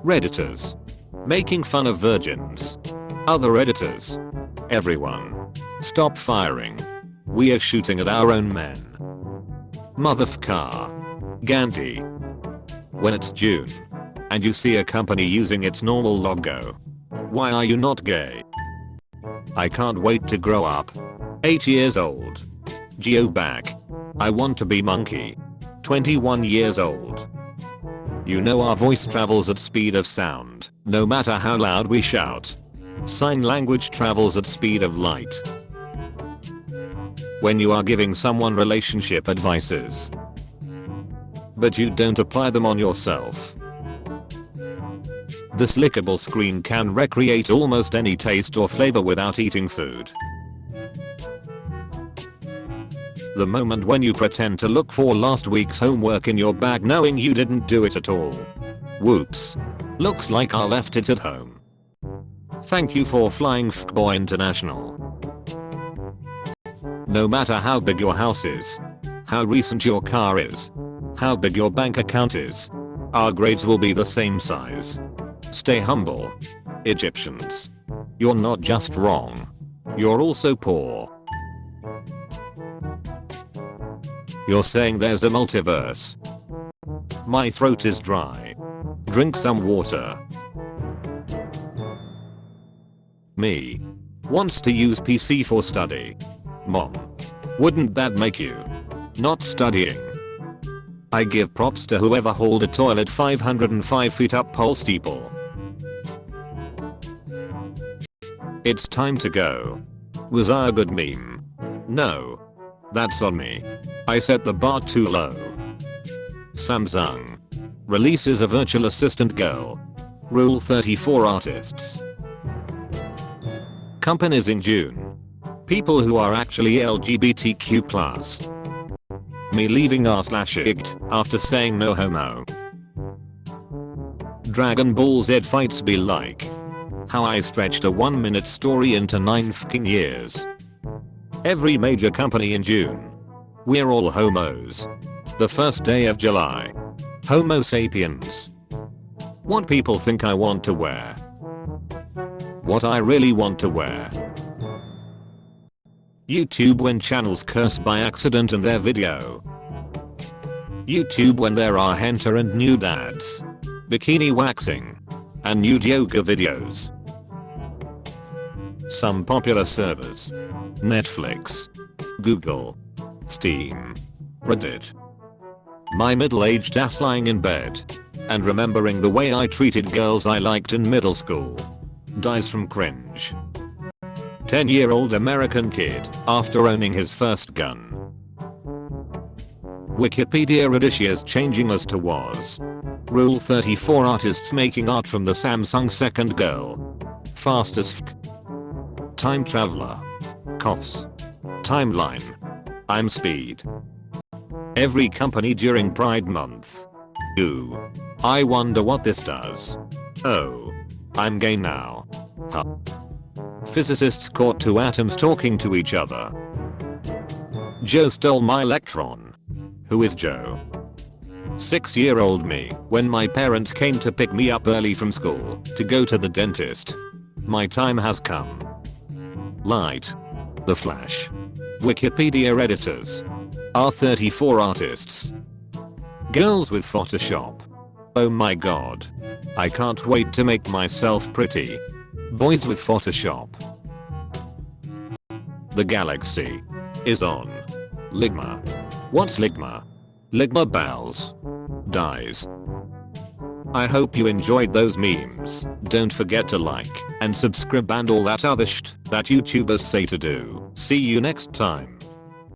Redditors. Making fun of virgins. Other editors. Everyone. Stop firing. We are shooting at our own men. Motherfucker. Gandhi. When it's June and you see a company using its normal logo, why are you not gay? I can't wait to grow up. 8 years old. Geo back. I want to be monkey. 21 years old. You know our voice travels at speed of sound, no matter how loud we shout. Sign language travels at speed of light. When you are giving someone relationship advices, but you don't apply them on yourself. This lickable screen can recreate almost any taste or flavor without eating food. The moment when you pretend to look for last week's homework in your bag knowing you didn't do it at all. Whoops. Looks like I left it at home. Thank you for flying Fuckboy International. No matter how big your house is, how recent your car is, how big your bank account is, our grades will be the same size. Stay humble. Egyptians. You're not just wrong. You're also poor. You're saying there's a multiverse. My throat is dry. Drink some water. Me. Wants to use PC for study. Mom. Wouldn't that make you not studying? I give props to whoever hauled a toilet 505 feet up pole steeple. It's time to go. Was I a good meme? No. That's on me. I set the bar too low. Samsung releases a virtual assistant girl. Rule 34 artists. Companies in June. People who are actually LGBTQ+. Me leaving r/igt after saying no homo. Dragon Ball Z fights be like. How I stretched a 1-minute story into 9 fucking years. Every major company in June. We're all homos. The first day of July. Homo sapiens. What people think I want to wear. What I really want to wear. YouTube when channels curse by accident in their video. YouTube when there are hentai and nude ads, bikini waxing, and nude yoga videos. Some popular servers. Netflix. Google. Steam. Reddit. My middle-aged ass lying in bed and remembering the way I treated girls I liked in middle school. Dies from cringe. 10-year-old American kid after owning his first gun. Wikipedia Radishia's changing us to was. Rule 34 artists making art from the Samsung second girl. Fast as f***. Time traveler. Coughs. Timeline. I'm speed. Every company during Pride Month. Ooh. I wonder what this does. Oh. I'm gay now. Huh. Physicists caught 2 atoms talking to each other. Joe stole my electron. Who is Joe? 6-year-old me when my parents came to pick me up early from school to go to the dentist. My time has come. Light. The Flash. Wikipedia editors. R34 artists. Girls with Photoshop. Oh my god. I can't wait to make myself pretty. Boys with Photoshop. The galaxy is on Ligma. What's Ligma? Ligma bells. Dies. I hope you enjoyed those memes. Don't forget to like and subscribe and all that other shit that YouTubers say to do. See you next time.